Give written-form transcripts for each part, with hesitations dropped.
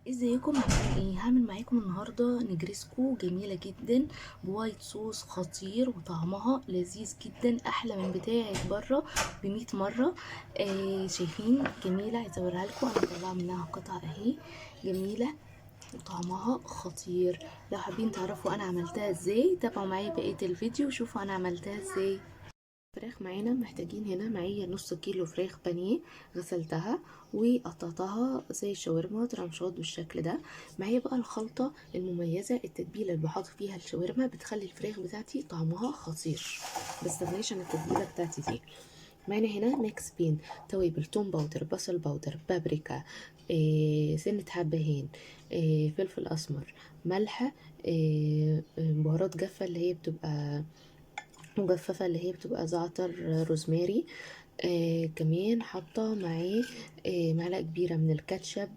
ازيكم عاملين ايه؟ هعمل معاكم النهارده نجريسكو جميله جدا بوايت صوص خطير وطعمها لذيذ جدا احلى من بتاعه بره ب100 مره. شايفين جميله، عايزه اوريها لكم. انا مطلعه منها قطعه اهي، جميله وطعمها خطير. لو حابين تعرفوا انا عملتها ازاي تابعوا معايا بقيه الفيديو وشوفوا انا عملتها ازاي. فراخ معانا، محتاجين هنا معايا نص كيلو فراخ بانيه غسلتها وقطعتها زي الشاورما ترانشات بالشكل ده. معايا بقى الخلطة المميزة، التتبيلة اللي بحط فيها الشاورما بتخلي الفراخ بتاعتي طعمها خطير، بستغنيش عن التتبيلة بتاعتي دي. معانا هنا ميكس بين توابل توم باودر، بصل باودر، بابريكا، سنة حبهان، فلفل اسمر، ملح، بهارات جافة اللي هي بتبقى مجففة اللي هي بتبقى زعتر، روزماري. كمان حاطة معاه معلقة كبيرة من الكاتشب،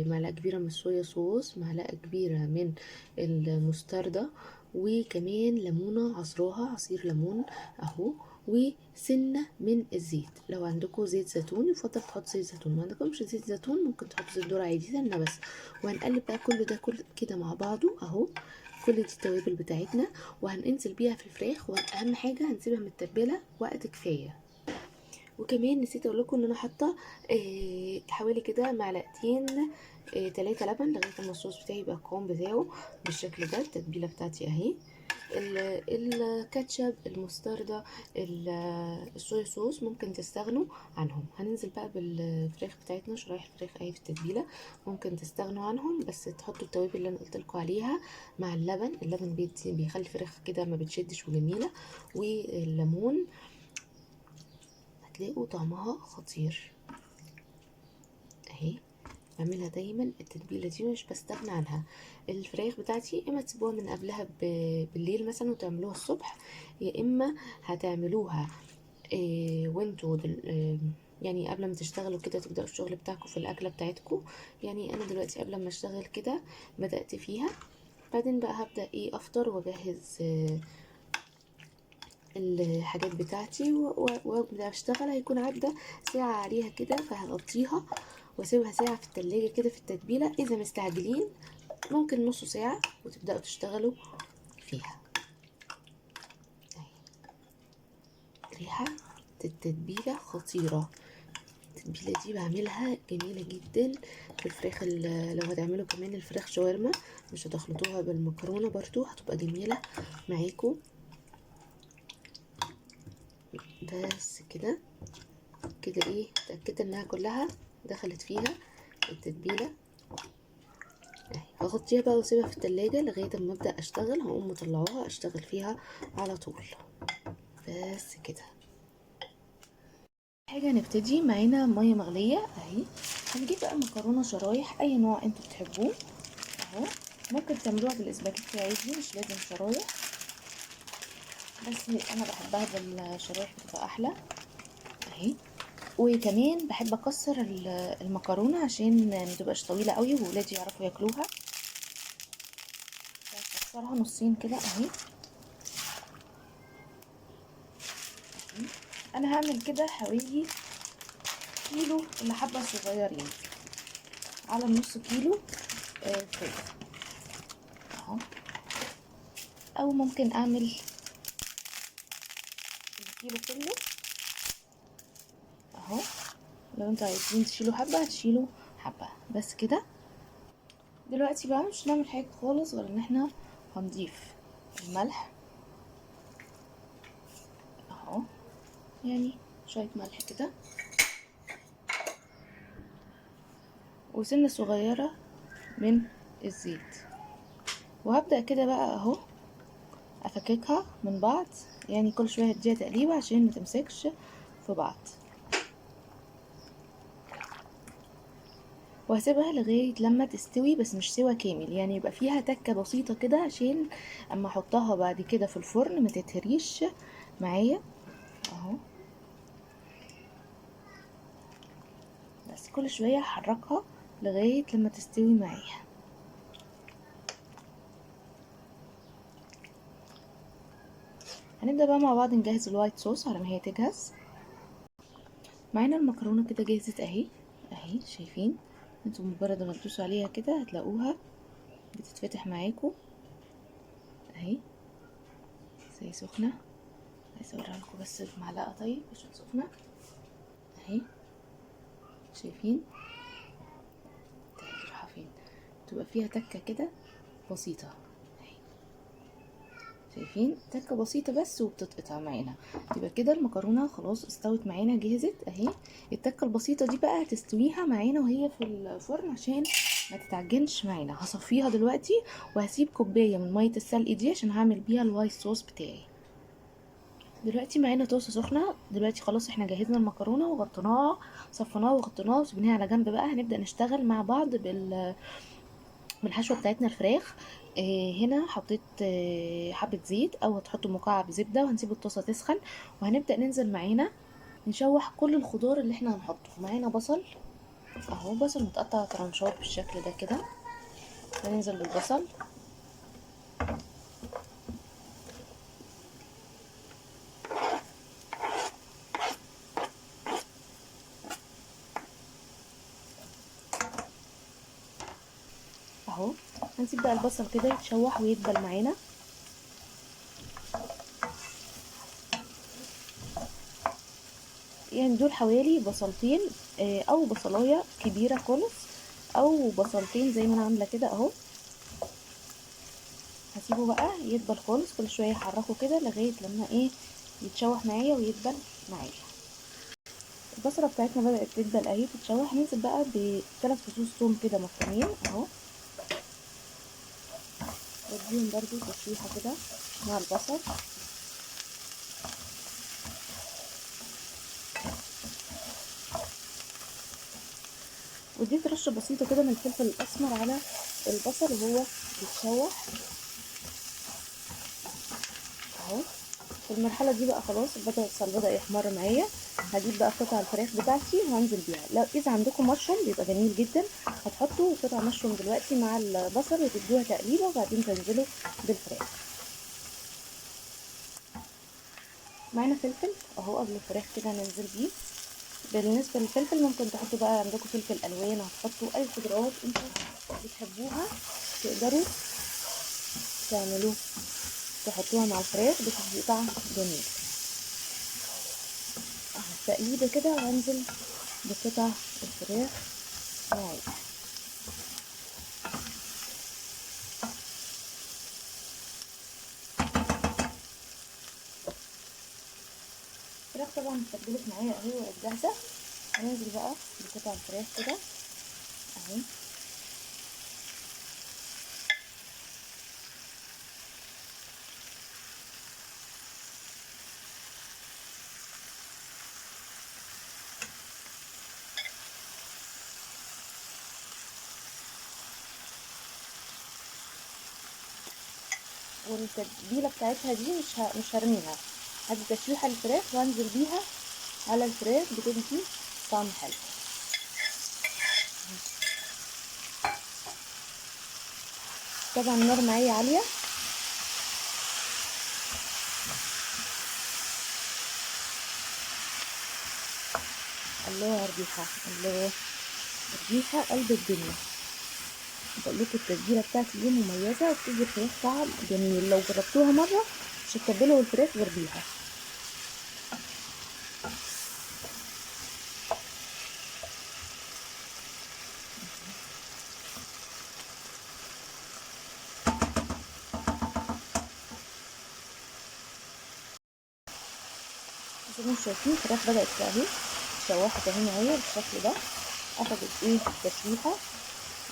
معلقة كبيرة من الصويا صوص، معلقة كبيرة من المستردة، وكمان ليمونة عصروها عصير ليمون اهو، وسنة من الزيت. لو عندكم زيت زيتون يفضل تحط زيت زيتون، ما عندكمش زيت زيتون ممكن تحط زيت ذرة عادي، سنة بس. وهنقلب بقى كل ده كده مع بعضه اهو. كل دي التوابل بتاعتنا وهننزل بيها في الفراخ، واهم حاجه هنسيبها متبله وقت كفايه. وكمان نسيت اقول لكم ان انا حاطه حوالي كده معلقتين 3 لبن لغايه ما الصوص بتاعي يبقى القوام بتاعه بالشكل ده. التتبيله بتاعتي اهي، الكاتشب، المستردة، الصويا صوص ممكن تستغنوا عنهم. هننزل بقى بالفراخ بتاعتنا، شرايح الفراخ اهي في التتبيله، ممكن تستغنوا عنهم بس تحطوا التوابل اللي انا قلت لكم عليها مع اللبن. اللبن بيخلي الفراخ كده ما بتشدش وجميله، والليمون هتلاقوا طعمها خطير اهي. بعملها دايما التتبيله دي مش بستغنى عنها. الفراخ بتاعتي اما تسيبوها من قبلها بالليل مثلا وتعملوها الصبح، يا اما هتعملوها وانتوا يعني قبل ما تشتغلوا كده تبداوا الشغل بتاعكم في الاكله بتاعتكم. يعني انا دلوقتي قبل ما اشتغل كده بدات فيها، بعدين بقى هبدا افطر واجهز الحاجات بتاعتي وابدا اشتغل. هيكون عدى ساعه عليها كده، فهغطيها واسيبها ساعه في التلاجة كده في التتبيله. اذا مستعجلين ممكن نص ساعه وتبداوا تشتغلوا فيها. ريحه التتبيله خطيره. التتبيله دي بعملها جميله جدا في الفراخ. لو هتعملوا كمان الفراخ شاورما مش هتخلطوها بالمكرونه برضو هتبقى جميله معاكم. بس كده كده ايه، اتاكدت انها كلها دخلت فيها التتبيله اهي. هغطيها بقى واسيبها في التلاجة لغايه اما ابدا اشتغل. هقوم مطلعوها اشتغل فيها على طول. بس كده حاجه، نبتدي. معانا ميه مغليه اهي. هنجيب بقى مكرونه شرايح اي نوع انتوا بتحبوه اهو. ممكن تعملوها بالاسباجيتي عادي مش لازم شرايح، بس انا بحبها بالشرايح بتبقى احلى اهي. وكمان بحب اكسر المكرونه عشان ما تبقاش طويله قوي وولادي يعرفوا ياكلوها. بكسرها نصين كده اهي. انا هعمل كده حوالي كيلو الا حبه صغيرين على نص كيلو فراخ اهو. او ممكن اعمل الكيلو كله اهو. لو انتوا عايزين تشيلوا حبه هتشيلوا حبه بس كده. دلوقتي بقى مش هنعمل حاجه خالص غير ان احنا هنضيف الملح اهو، يعني شويه ملح كده وسنه صغيره من الزيت. وهبدأ كده بقى اهو افككها من بعض، يعني كل شويه هديها تقليبه عشان ما تمسكش في بعض. وهسيبها لغايه لما تستوي بس مش سوا كامل، يعني يبقى فيها تكه بسيطه كده عشان اما احطها بعد كده في الفرن ما تتهريش معايا اهو. بس كل شويه احركها لغايه لما تستوي معايا. هنبدا بقى مع بعض نجهز الوايت صوص على ما هي تجهز. معانا المكرونه كده جهزت اهي اهي، شايفين انتوا مجرد ما تدوسوا عليها كده هتلاقوها بتتفتح معاكم اهي. زي سخنه، عايزه اوريها لكم بس بمعلقه طيب عشان سخنه اهي. شايفين رايحه فين؟ تبقى فيها تكه كده بسيطه اهي. شايفين تكه بسيطه بس وبتتقطع معانا. يبقى كده المكرونه خلاص استوت معانا جهزت اهي. التكه البسيطه دي بقى هتستويها معانا وهي في الفرن عشان ما تتعجنش معانا. هصفيها دلوقتي وهسيب كوبايه من ميه السلق دي عشان هعمل بيها الوايت صوص بتاعي. دلوقتي معانا طاسه سخنه. دلوقتي خلاص احنا جهزنا المكرونه وغطيناها، صفيناها وغطيناها وسيبناها على جنب. بقى هنبدا نشتغل مع بعض بالحشوه بتاعتنا الفراخ. هنا حطيت حبه زيت او هتحطوا مكعب زبده، وهنسيب الطاسه تسخن وهنبدا ننزل معانا نشوح كل الخضار اللي احنا هنحطه. معانا بصل اهو، بصل متقطع طرنشات بالشكل ده كده. هننزل بالبصل اهو. هنسيب بقى البصل كده يتشوح ويدبل معانا. يعني دول حوالي بصلتين او بصلايه كبيره خالص، او بصلتين زي ما انا عامله كده اهو. هسيبه بقى يدبل خالص، كل شويه احركه كده لغايه لما يتشوح معايا ويدبل معايا. البصله بتاعتنا بدات تدبل اهي تتشوح. هننزل بقى بثلاث فصوص ثوم كده مفرومين اهو، واديهم برضو تشويحه كده مع البصل. وديت رشه بسيطه كده من الفلفل الاسمر على البصل وهو بيتشوح اهو. في المرحله دي بقى خلاص البصل بدا يحمر معايا. هجيب بقى قطع الفراخ بتاعتي وهنزل بيها. لو اذا عندكم مشروم بيبقى جميل جدا، هتحطوا قطع مشروم دلوقتي مع البصل وتدوها تقليبه وبعدين تنزلوا بالفراخ. معانا فلفل اهو قبل الفراخ كده هننزل بيه. بالنسبه للفلفل ممكن تحطوا بقى عندكم فلفل الوان، هتحطوا اي خضروات انتوا بتحبوها تقدروا تعملوه تحطوها مع الفراخ بتدي طعم جميل. تقليبه كده وهنزل بقطع الفراخ معايا. الفراخ طبعا اتبلت معايا اهي وبقت جاهزه. هننزل بقى بقطع الفراخ كده اهي. والتتبيله بتاعتها دي مش هرميها، هدي تشويحه الفراخ وانزل بيها على الفراخ بتدي طعم حلو. طبعا النار معايا عاليه. الله على الريحه، الله الريحه قلب الدنيا. بقول لكم التتبيله بتاعتي دي مميزه وبتدي الفراخ طعم جميل. لو جربتوها مره مش هتتبلوا الفراخ غير بيها. زي ما انتم شايفين الفراخ بدات اهي اتشوحت اهي معايا بالشكل ده. اخدت تشويحه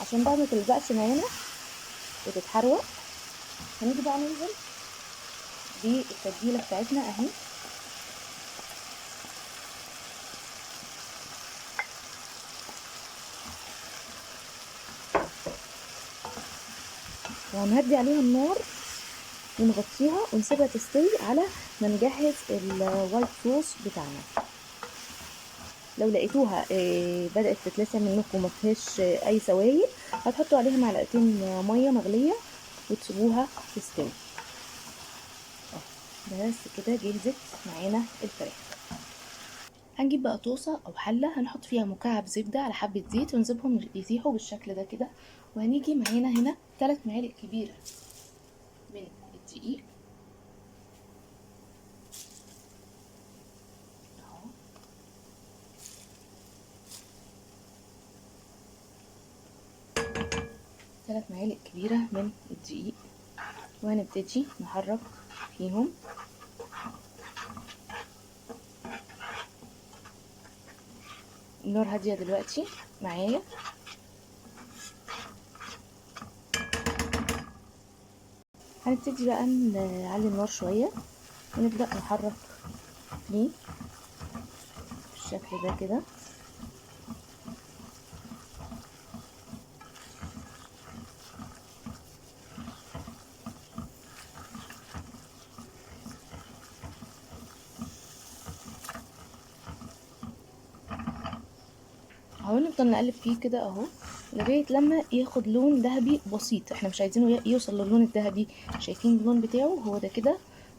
عشان بقى ما تلزقش معانا وتتحروق. هنيجي بقى ننزل بالتتبيله بتاعتنا اهي. وهنهدي عليها النار ونغطيها ونسيبها تستوي على ما نجهز الوايت صوص بتاعنا. لو لقيتوها بدأت تتلسع منكم وما فيهاش اي سوائل، هتحطوا عليها معلقتين ميه مغليه وتسيبوها تستوي. بس كده جهزت معانا الفراخ. هنجيب بقى طاسة او حلة، هنحط فيها مكعب زبدة على حبة زيت ونسيبهم يسيحوا بالشكل ده كده. وهنيجي معانا هنا 3 معالق كبيرة من الدقيق اهو، 3 معالق كبيرة من الدقيق، وهنبتدي نحرك فيهم. النار هادية دلوقتي معايا. هنبتدي بقى نعلي النار شوية ونبدأ نحرك فيه بالشكل ده كده. اهو نفضل نقلب فيه كده اهو لغايه لما ياخد لون ذهبي بسيط، احنا مش عايزينه يوصل للون الذهبي. شايفين اللون بتاعه؟ هو ده كده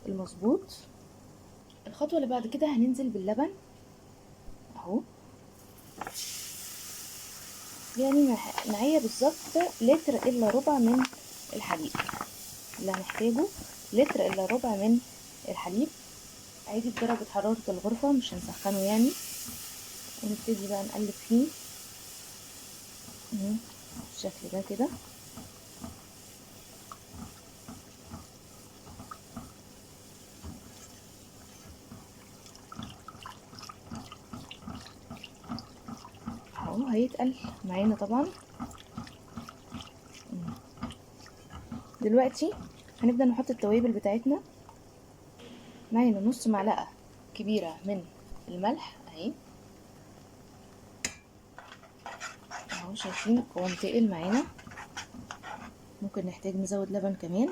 المظبوط. الخطوه اللي بعد كده هننزل باللبن اهو، يعني معايا بالظبط لتر الا ربع من الحليب. اللي هنحتاجه لتر الا ربع من الحليب عادي بدرجه حراره الغرفه، مش هنسخنه يعني. ونبتدي بقى نقلب فيه بالشكل ده كده. اهو هيتقل معانا طبعا. دلوقتي هنبدأ نحط التوابل بتاعتنا. معانا نص معلقة كبيرة من الملح اهي اهو، شايفين القوام تقل معانا. ممكن نحتاج نزود لبن كمان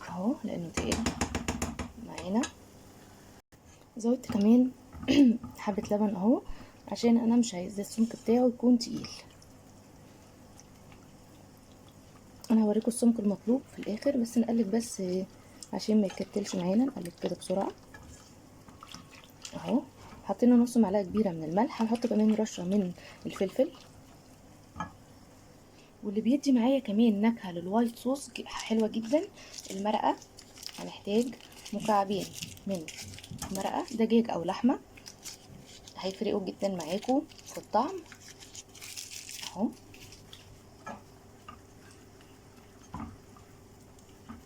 اهو لانه تقل معانا. زودت كمان حبة لبن اهو عشان انا مش عايزة السمك بتاعه يكون تقيل. انا هوريكم السمك المطلوب في الاخر، بس نقلب بس عشان ما يتكتلش معانا. نقلب كده بسرعة اهو. حطينا نص معلقة كبيرة من الملح، هنحط كمان رشة من الفلفل. واللي بيدي معايا كمان نكهة للوايت صوص حلوة جدا المرقة. هنحتاج مكعبين من مرقة دجاج او لحمة، هيفرقوا جدا معاكم في الطعم اهو.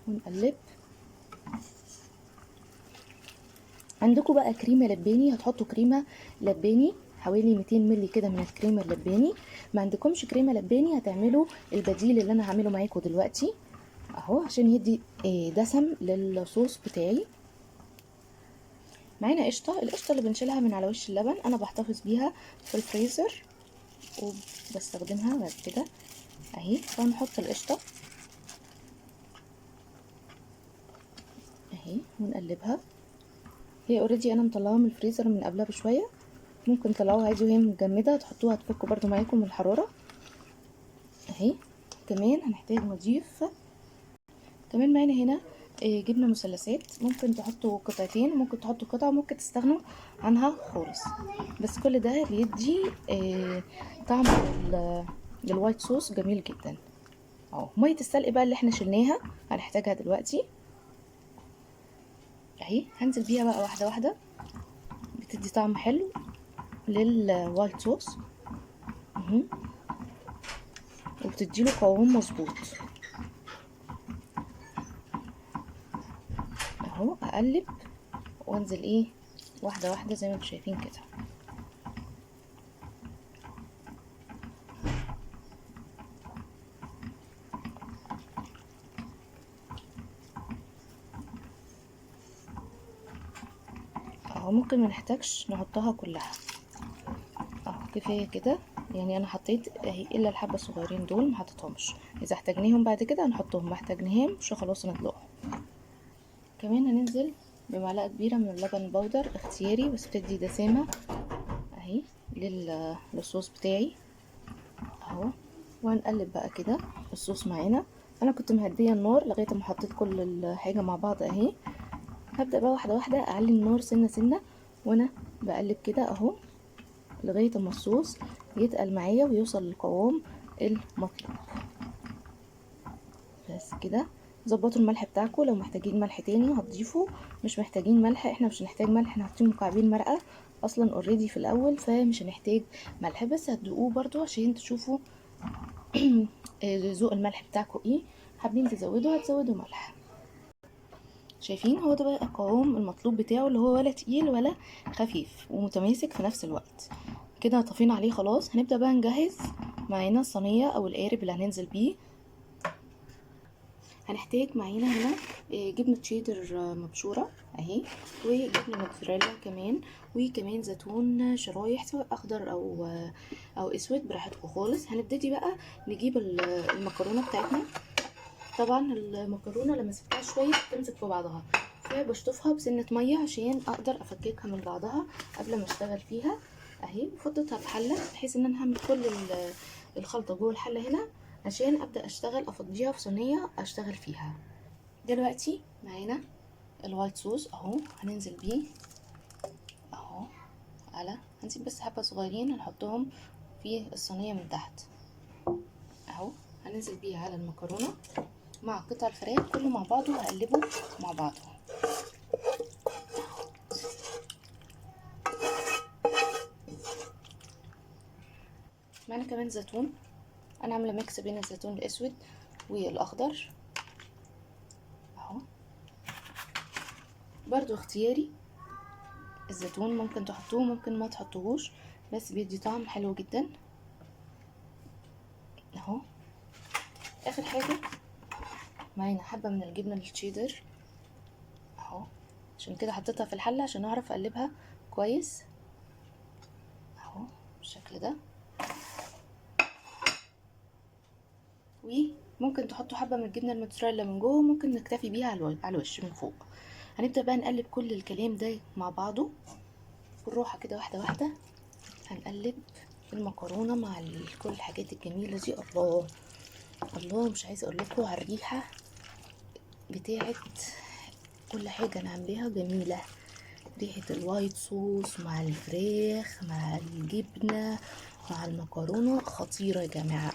ونقلب. عندكم بقى كريمة لباني، هتحطوا كريمة لباني حوالي 200 مللي كده من الكريمة اللباني. ما عندكمش كريمة لباني هتعملوا البديل اللي انا هعمله معاكم دلوقتي اهو عشان يدي دسم للصوص بتاعي. معانا قشطة، القشطة اللي بنشيلها من على وش اللبن، انا بحتفظ بيها في الفريزر وبستخدمها بعد كده اهي. فنحط القشطة اهي ونقلبها. هي اوريدي انا مطلعاها من الفريزر من قبلها بشويه، ممكن تطلعوها عادي وهي مجمده تحطوها تفك برضو معاكم من الحراره اهي. كمان هنحتاج نضيف كمان معانا هنا جبنه مثلثات، ممكن تحطوا قطعتين، ممكن تحطوا قطعه، ممكن تستغنوا عنها خالص. بس كل ده بيدي طعم للوايت صوص جميل جدا اهو. ميه السلق بقى اللي احنا شلناها هنحتاجها دلوقتي اهي. هنزل بيها بقى واحده واحده، بتدي طعم حلو للوايت صوص وبتديله قوام مظبوط اهو. اقلب وانزل واحده واحده زي ما انتم شايفين كده اهو. ممكن ما نحتاجش نحطها كلها اهو، كفايه كده يعني. انا حطيت اهي الا الحبه الصغيرين دول ما حطيتهمش، اذا احتاجناهم بعد كده هنحطهم، ما احتاجناهمش خلاص نطلقهم. كمان هننزل بمعلقه كبيره من اللبن بودر اختياري بس بتدي دسامه اهي للصوص بتاعي اهو. وهنقلب بقى كده الصوص معانا. انا كنت مهديه النار لغايه ما حطيت كل الحاجه مع بعض اهي. هبدا بقى واحده واحده اعلي النار سنه سنه وانا بقلب كده اهو لغايه اما الصوص يتقل معايا ويوصل للقوام المطلوب. بس كده. ظبطوا الملح بتاعكم، لو محتاجين ملح تاني هتضيفوا، مش محتاجين ملح احنا مش هنحتاج ملح، احنا حاطين مكعبين مرقه اصلا اوريدي في الاول، فمش هنحتاج ملح، بس هتدوقوه برضو عشان تشوفوا ذوق الملح بتاعكم ايه. حابين تزودوا هتزودوا ملح. شايفين هو ده بقى القوام المطلوب بتاعه، اللي هو ولا تقيل ولا خفيف ومتماسك في نفس الوقت. كده طفينا عليه خلاص. هنبدأ بقى نجهز معانا الصينية او القارب اللي هننزل بيه. هنحتاج معانا هنا جبنة تشيدر مبشورة اهي، وجبنة موتزاريلا كمان، وكمان زيتون شرايح سواء اخضر او اسود براحتكم خالص. هنبتدي بقى نجيب المكرونة بتاعتنا. طبعا المكرونه لما سبتها شويه بتمسك في بعضها، فبشطفها بسنه ميه عشان اقدر افككها من بعضها قبل ما اشتغل فيها اهي. وفضيتها في حله بحيث ان انا هعمل كل الخلطه جوه الحله هنا عشان ابدا اشتغل، افضيها في صينيه اشتغل فيها. دلوقتي معانا الوايت صوص اهو، هننزل بيه اهو هنسيب بس حبه صغيرين هنحطهم في الصينيه من تحت اهو. هننزل بيه على المكرونه مع قطع الفراخ كله مع بعضه، وهقلبه مع بعضه. معانا كمان زيتون، انا عامله ميكس بين الزيتون الاسود والاخضر اهو، برضو اختياري. الزيتون ممكن تحطوه ممكن ما تحطوهوش، بس بيدي طعم حلو جدا اهو. اخر حاجه معانا حبه من الجبنه التشيدر اهو، عشان كده حطيتها في الحله عشان اعرف اقلبها كويس اهو بالشكل ده. وممكن تحطوا حبه من الجبنه الموتزاريلا من جوه، ممكن نكتفي بيها على الوش من فوق. هنبدا بقى نقلب كل الكلام ده مع بعضه بالراحه كده واحده واحده. هنقلب المكرونه مع كل الحاجات الجميله دي. الله الله، مش عايزه اقول لكم على الريحه بتاعت كل حاجه انا عاملاها جميله. ريحه الوايت صوص مع الفراخ مع الجبنه مع المكرونه خطيره يا جماعه.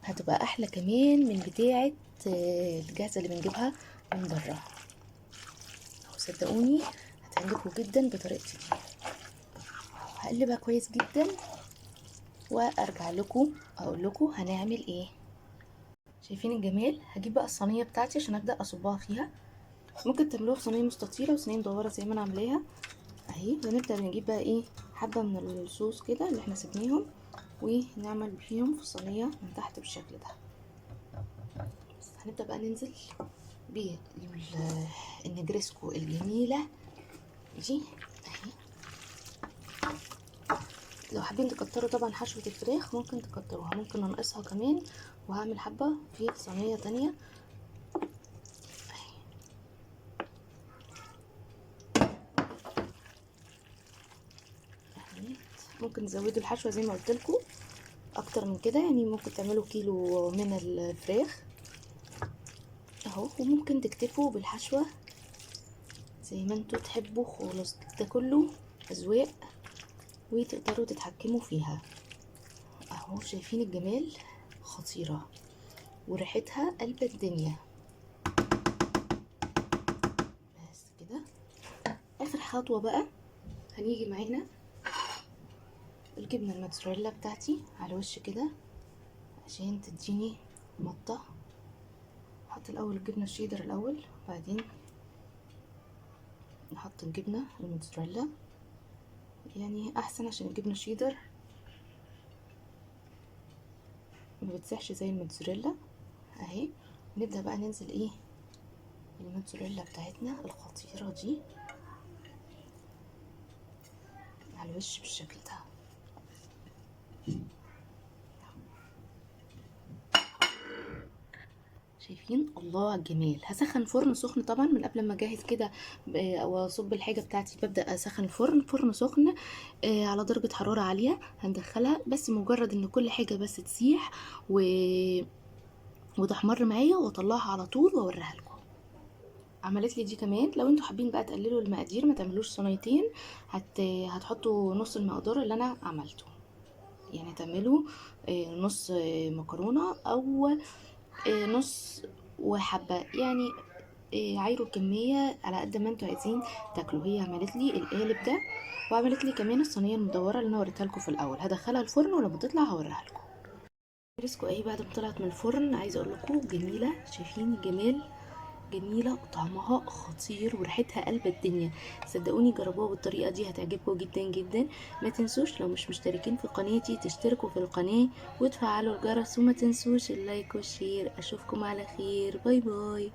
هتبقى احلى كمان من بتاعه الجاهزه اللي بنجيبها من بره. صدقوني هتعجبكم جدا بطريقتي دي. هقلبها كويس جدا وارجع لكم اقول لكم هنعمل ايه. شايفين الجمال؟ هجيب بقى الصينيه بتاعتي عشان ابدا اصبها فيها. ممكن تعملوها في صينيه مستطيله وصينيه مدوره زي ما انا عاملاها اهي. ونبدا نجيب بقى ايه حبه من الصوص كده اللي احنا سبناهم ونعمل فيهم في الصينيه من تحت بالشكل ده. بس هنبدا بقى ننزل بالنجريسكو الجميله دي اهي. لو حابين تكتروا طبعا حشوة الفراخ ممكن تكتروها، ممكن انقصها كمان وهعمل حبة في صينية تانية اهي. ممكن تزودوا الحشوة زي ما قلت لكم اكتر من كده، يعني ممكن تعملوا كيلو من الفراخ اهو، وممكن تكتفوا بالحشوة زي ما انتوا تحبوا خالص. ده كله اذواق وتقدروا تتحكموا فيها اهو. شايفين الجمال؟ خطيرة وريحتها قلب الدنيا. بس كده. اخر خطوة بقى هنيجي معانا الجبنة الموتزاريلا بتاعتي على الوش كده عشان تديني مطة. نحط الاول الجبنة الشيدر الاول، بعدين نحط الجبنة الموتزاريلا، يعني احسن عشان الجبنة الشيدر ما بتسيحش زي الموتزاريلا اهي. نبدأ بقى ننزل ايه الموتزاريلا بتاعتنا الخطيرة دي على الوش بالشكل ده. شايفين؟ الله على الجمال. هسخن فرن سخن طبعا من قبل ما اجهز كده واصب الحاجه بتاعتي. ببدا اسخن فرن سخن على درجه حراره عاليه. هندخلها بس مجرد ان كل حاجه بس تسيح وتحمر معايا واطلعها على طول واوريها لكم. عملت لي دي كمان. لو انتوا حابين بقى تقللوا المقادير ما تعملوش صينيتين، هتحطوا نص المقدار اللي انا عملته، يعني تعملوا نص مكرونه او نص وحبه يعني. عايروا الكميه على قد ما انتوا عايزين تاكلوا. هي عملت لي القالب ده، وعملت لي كمان الصينيه المدوره اللي انا وريتها لكم في الاول. هدخلها الفرن ولما تطلع هوريها لكم. نجرسكو اهي بعد ما طلعت من الفرن، عايزه اقول لكم جميله. شايفين الجمال؟ جميلة وطعمها خطير وريحتها قلب الدنيا. صدقوني جربوها بالطريقة دي هتعجبكم جدا جدا. ما تنسوش لو مش مشتركين في قناتي تشتركوا في القناة وتفعلوا الجرس، وما تنسوش اللايك والشير. اشوفكم على خير، باي باي.